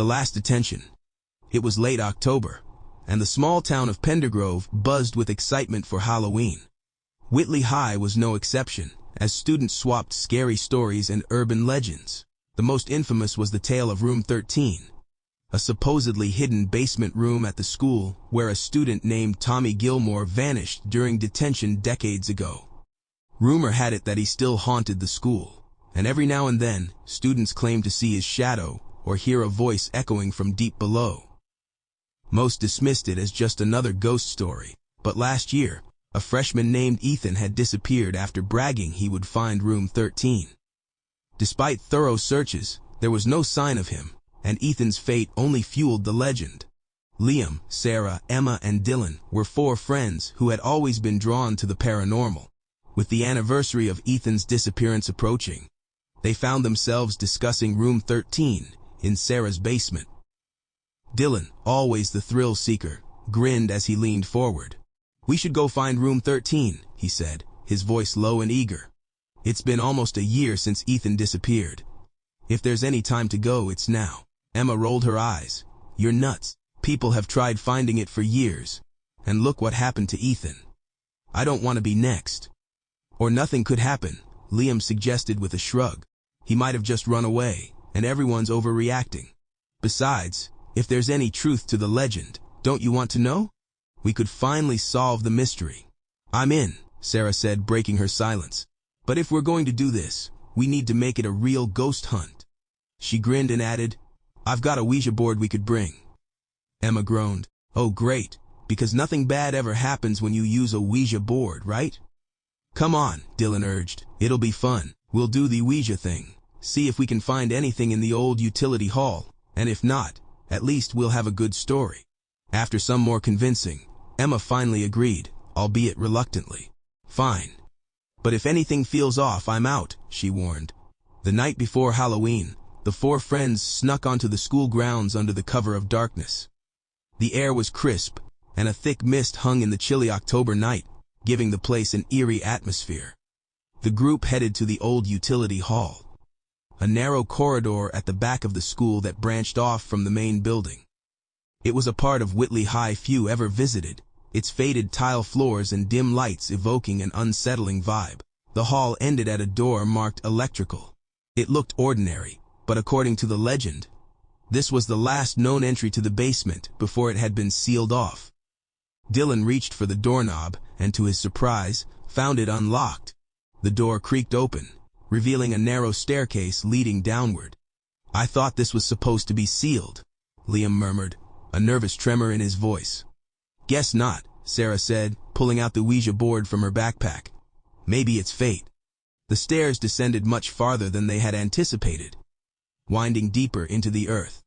The Last Detention. It was late October, and the small town of Pendergrove buzzed with excitement for Halloween. Whitley High was no exception, as students swapped scary stories and urban legends. The most infamous was the tale of Room 13, a supposedly hidden basement room at the school where a student named Tommy Gilmore vanished during detention decades ago. Rumor had it that he still haunted the school, and every now and then, students claimed to see his shadow or hear a voice echoing from deep below. Most dismissed it as just another ghost story, but last year, a freshman named Ethan had disappeared after bragging he would find Room 13. Despite thorough searches, there was no sign of him, and Ethan's fate only fueled the legend. Liam, Sarah, Emma, and Dylan were four friends who had always been drawn to the paranormal. With the anniversary of Ethan's disappearance approaching, they found themselves discussing Room 13 in Sarah's basement. Dylan, always the thrill seeker, grinned as he leaned forward. "We should go find Room 13, he said, his voice low and eager. "It's been almost a year since Ethan disappeared. If there's any time to go, it's now." Emma rolled her eyes. "You're nuts. People have tried finding it for years, and look what happened to Ethan. I don't want to be next." "Or nothing could happen," Liam suggested with a shrug. "He might have just run away, and everyone's overreacting. Besides, if there's any truth to the legend, don't you want to know? We could finally solve the mystery." "I'm in," Sarah said, breaking her silence. "But if we're going to do this, we need to make it a real ghost hunt." She grinned and added, "I've got a Ouija board we could bring." Emma groaned. "Oh great, because nothing bad ever happens when you use a Ouija board, right?" "Come on," Dylan urged. "It'll be fun. We'll do the Ouija thing. See if we can find anything in the old utility hall, and if not, at least we'll have a good story." After some more convincing, Emma finally agreed, albeit reluctantly. "Fine. But if anything feels off, I'm out," she warned. The night before Halloween, the four friends snuck onto the school grounds under the cover of darkness. The air was crisp, and a thick mist hung in the chilly October night, giving the place an eerie atmosphere. The group headed to the old utility hall, a narrow corridor at the back of the school that branched off from the main building. It was a part of Whitley High few ever visited, its faded tile floors and dim lights evoking an unsettling vibe. The hall ended at a door marked electrical. It looked ordinary, but according to the legend, this was the last known entry to the basement before it had been sealed off. Dylan reached for the doorknob and, to his surprise, found it unlocked. The door creaked open, revealing a narrow staircase leading downward. "I thought this was supposed to be sealed," Liam murmured, a nervous tremor in his voice. "Guess not," Sarah said, pulling out the Ouija board from her backpack. "Maybe it's fate." The stairs descended much farther than they had anticipated, winding deeper into the earth.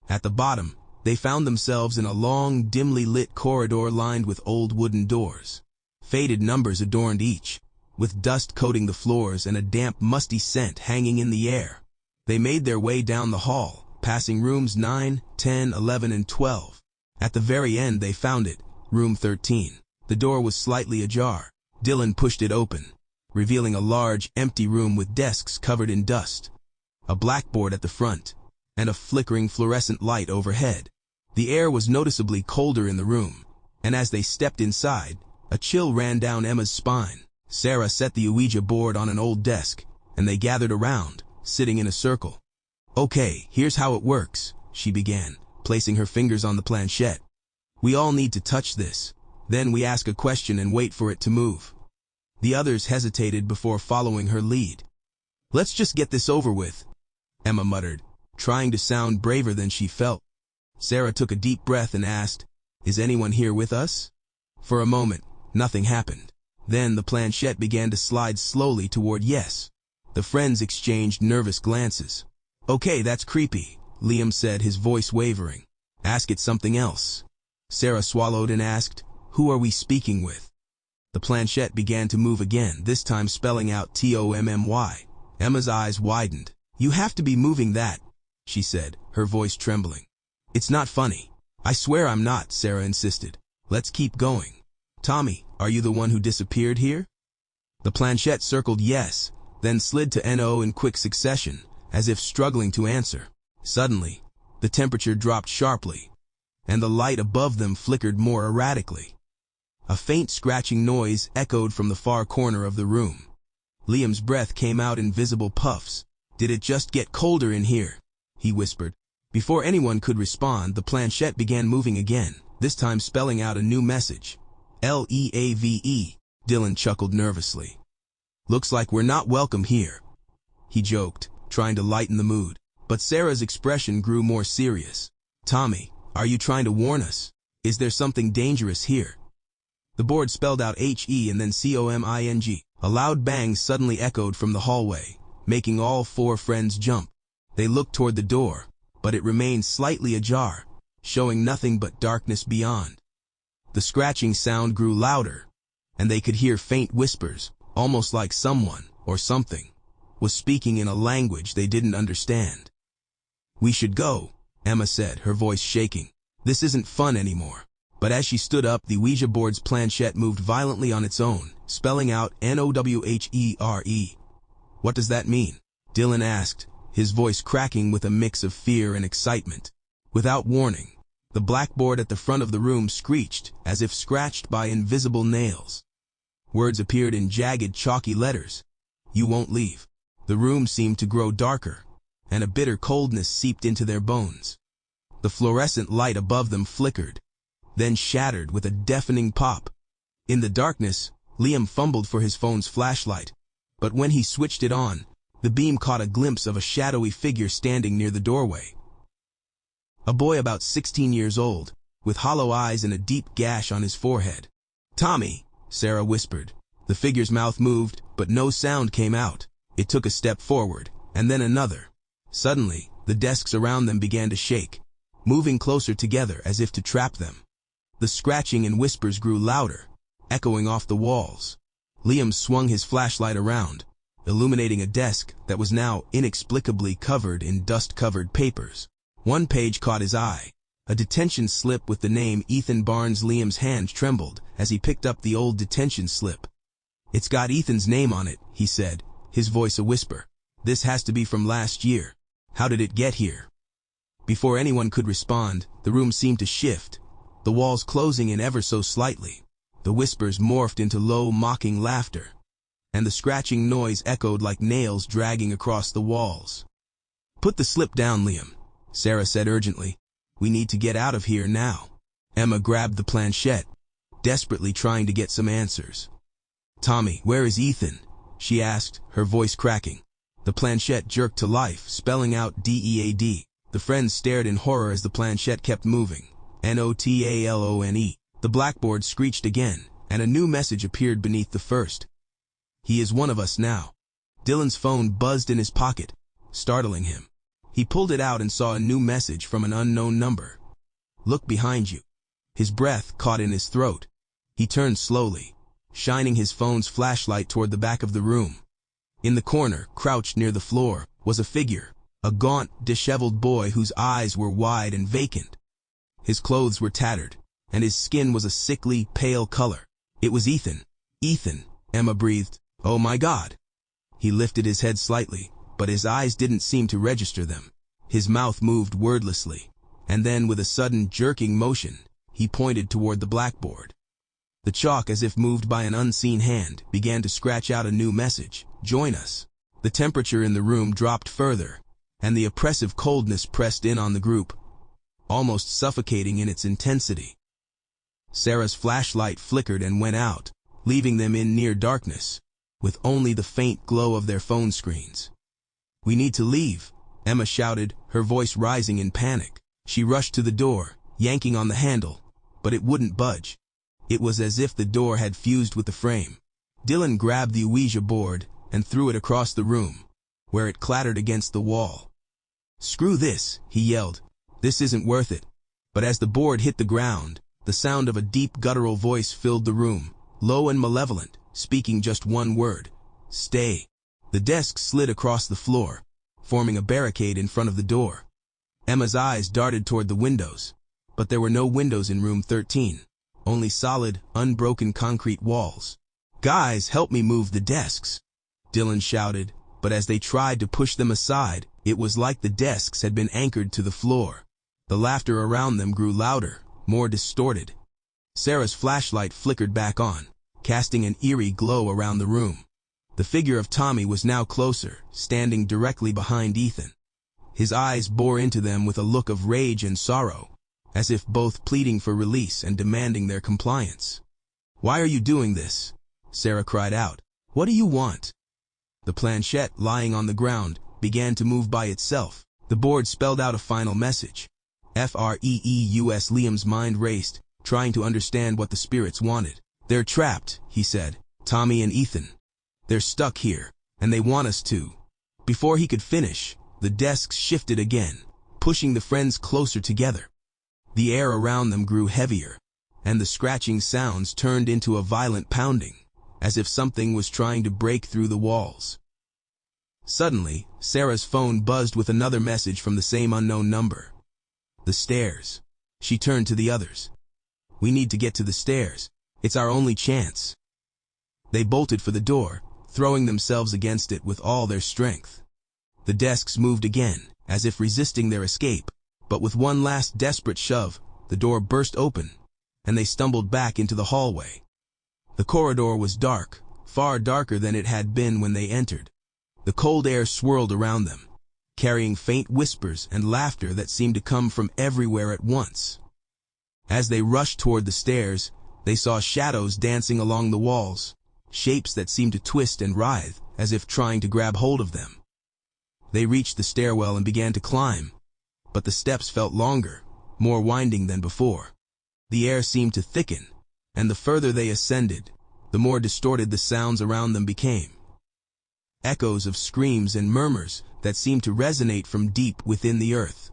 At the bottom, they found themselves in a long, dimly lit corridor lined with old wooden doors. Faded numbers adorned each, with dust coating the floors and a damp, musty scent hanging in the air. They made their way down the hall, passing rooms 9, 10, 11, and 12. At the very end they found it, Room 13. The door was slightly ajar. Dylan pushed it open, revealing a large, empty room with desks covered in dust, a blackboard at the front, and a flickering fluorescent light overhead. The air was noticeably colder in the room, and as they stepped inside, a chill ran down Emma's spine. Sarah set the Ouija board on an old desk, and they gathered around, sitting in a circle. "Okay, here's how it works," she began, placing her fingers on the planchette. "We all need to touch this. Then we ask a question and wait for it to move." The others hesitated before following her lead. "Let's just get this over with," Emma muttered, trying to sound braver than she felt. Sarah took a deep breath and asked, "Is anyone here with us?" For a moment, nothing happened. Then the planchette began to slide slowly toward yes. The friends exchanged nervous glances. "Okay, that's creepy," Liam said, his voice wavering. "Ask it something else." Sarah swallowed and asked, "Who are we speaking with?" The planchette began to move again, this time spelling out TOMMY. Emma's eyes widened. "You have to be moving that," she said, her voice trembling. "It's not funny." "I swear I'm not," Sarah insisted. "Let's keep going." "Tommy, are you the one who disappeared here?" The planchette circled yes, then slid to NO in quick succession, as if struggling to answer. Suddenly, The temperature dropped sharply, and the light above them flickered more erratically. A faint scratching noise echoed from the far corner of the room. Liam's breath came out in visible puffs. "Did it just get colder in here?" he whispered. Before anyone could respond, the planchette began moving again, this time spelling out a new message. "Leave." Dylan chuckled nervously. "Looks like we're not welcome here," he joked, trying to lighten the mood. But Sarah's expression grew more serious. "Tommy, are you trying to warn us? Is there something dangerous here?" The board spelled out HE and then COMING. A loud bang suddenly echoed from the hallway, making all four friends jump. They looked toward the door, but it remained slightly ajar, showing nothing but darkness beyond. The scratching sound grew louder, and they could hear faint whispers, almost like someone, or something, was speaking in a language they didn't understand. "We should go," Emma said, her voice shaking. "This isn't fun anymore." But as she stood up, the Ouija board's planchette moved violently on its own, spelling out NOWHERE. "What does that mean?" Dylan asked, his voice cracking with a mix of fear and excitement. Without warning, the blackboard at the front of the room screeched, as if scratched by invisible nails. Words appeared in jagged, chalky letters. "You won't leave." The room seemed to grow darker, and a bitter coldness seeped into their bones. The fluorescent light above them flickered, then shattered with a deafening pop. In the darkness, Liam fumbled for his phone's flashlight, but when he switched it on, the beam caught a glimpse of a shadowy figure standing near the doorway. A boy about 16 years old, with hollow eyes and a deep gash on his forehead. "Tommy," Sarah whispered. The figure's mouth moved, but no sound came out. It took a step forward, and then another. Suddenly, the desks around them began to shake, moving closer together as if to trap them. The scratching and whispers grew louder, echoing off the walls. Liam swung his flashlight around, illuminating a desk that was now inexplicably covered in dust-covered papers. One page caught his eye, a detention slip with the name Ethan Barnes. Liam's hand trembled as he picked up the old detention slip. "It's got Ethan's name on it," he said, his voice a whisper. "This has to be from last year. How did it get here?" Before anyone could respond, the room seemed to shift, the walls closing in ever so slightly. The whispers morphed into low, mocking laughter, and the scratching noise echoed like nails dragging across the walls. "Put the slip down, Liam," Sarah said urgently. "We need to get out of here now." Emma grabbed the planchette, desperately trying to get some answers. "Tommy, where is Ethan?" she asked, her voice cracking. The planchette jerked to life, spelling out DEAD. The friends stared in horror as the planchette kept moving. NOTALONE. The blackboard screeched again, and a new message appeared beneath the first. "He is one of us now." Dylan's phone buzzed in his pocket, startling him. He pulled it out and saw a new message from an unknown number. "Look behind you." His breath caught in his throat. He turned slowly, shining his phone's flashlight toward the back of the room. In the corner, crouched near the floor, was a figure, a gaunt, disheveled boy whose eyes were wide and vacant. His clothes were tattered, and his skin was a sickly, pale color. It was Ethan. "Ethan," Emma breathed. "Oh my God." He lifted his head slightly, but his eyes didn't seem to register them. His mouth moved wordlessly, and then with a sudden jerking motion, he pointed toward the blackboard. The chalk, as if moved by an unseen hand, began to scratch out a new message. "Join us." The temperature in the room dropped further, and the oppressive coldness pressed in on the group, almost suffocating in its intensity. Sarah's flashlight flickered and went out, leaving them in near darkness, with only the faint glow of their phone screens. "We need to leave," Emma shouted, her voice rising in panic. She rushed to the door, yanking on the handle, but it wouldn't budge. It was as if the door had fused with the frame. Dylan grabbed the Ouija board and threw it across the room, where it clattered against the wall. "Screw this," he yelled. "This isn't worth it." But as the board hit the ground, the sound of a deep guttural voice filled the room, low and malevolent, speaking just one word: "Stay." The desk slid across the floor, forming a barricade in front of the door. Emma's eyes darted toward the windows, but there were no windows in room 13, only solid, unbroken concrete walls. "Guys, help me move the desks," Dylan shouted, but as they tried to push them aside, it was like the desks had been anchored to the floor. The laughter around them grew louder, more distorted. Sarah's flashlight flickered back on, casting an eerie glow around the room. The figure of Tommy was now closer, standing directly behind Ethan. His eyes bore into them with a look of rage and sorrow, as if both pleading for release and demanding their compliance. "Why are you doing this?" Sarah cried out. "What do you want?" The planchette, lying on the ground, began to move by itself. The board spelled out a final message. "Freeus." Liam's mind raced, trying to understand what the spirits wanted. "They're trapped," he said. "Tommy and Ethan. They're stuck here, and they want us to." Before he could finish, the desks shifted again, pushing the friends closer together. The air around them grew heavier, and the scratching sounds turned into a violent pounding, as if something was trying to break through the walls. Suddenly, Sarah's phone buzzed with another message from the same unknown number. "The stairs." She turned to the others. "We need to get to the stairs. It's our only chance." They bolted for the door, throwing themselves against it with all their strength. The desks moved again, as if resisting their escape, but with one last desperate shove, the door burst open, and they stumbled back into the hallway. The corridor was dark, far darker than it had been when they entered. The cold air swirled around them, carrying faint whispers and laughter that seemed to come from everywhere at once. As they rushed toward the stairs, they saw shadows dancing along the walls, shapes that seemed to twist and writhe, as if trying to grab hold of them. They reached the stairwell and began to climb, but the steps felt longer, more winding than before. The air seemed to thicken, and the further they ascended, the more distorted the sounds around them became. Echoes of screams and murmurs that seemed to resonate from deep within the earth.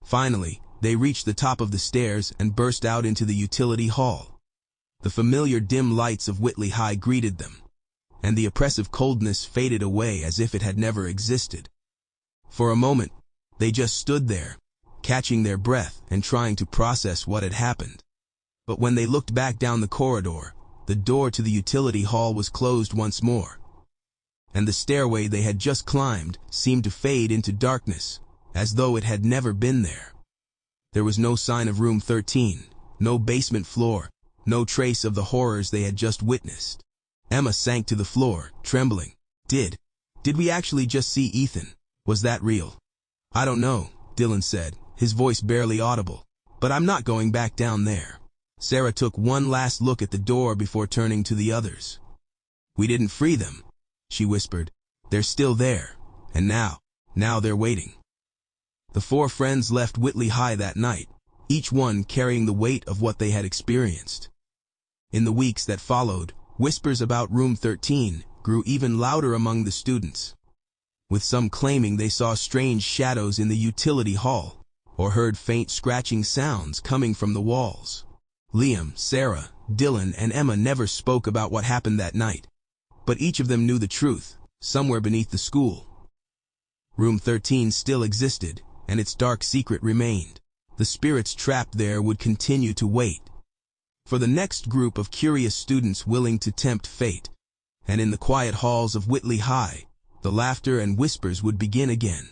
Finally, they reached the top of the stairs and burst out into the utility hall. The familiar dim lights of Whitley High greeted them, and the oppressive coldness faded away as if it had never existed. For a moment, they just stood there, catching their breath and trying to process what had happened. But when they looked back down the corridor, the door to the utility hall was closed once more, and the stairway they had just climbed seemed to fade into darkness, as though it had never been there. There was no sign of room 13, no basement floor, no trace of the horrors they had just witnessed. Emma sank to the floor, trembling. Did we actually just see Ethan? Was that real?" "I don't know," Dylan said, his voice barely audible, "but I'm not going back down there." Sarah took one last look at the door before turning to the others. "We didn't free them," she whispered. "They're still there, and now they're waiting." The four friends left Whitley High that night, each one carrying the weight of what they had experienced. In the weeks that followed, whispers about Room 13 grew even louder among the students, with some claiming they saw strange shadows in the utility hall, or heard faint scratching sounds coming from the walls. Liam, Sarah, Dylan, and Emma never spoke about what happened that night, but each of them knew the truth, somewhere beneath the school. Room 13 still existed, and its dark secret remained. The spirits trapped there would continue to wait for the next group of curious students willing to tempt fate, and in the quiet halls of Whitley High, the laughter and whispers would begin again.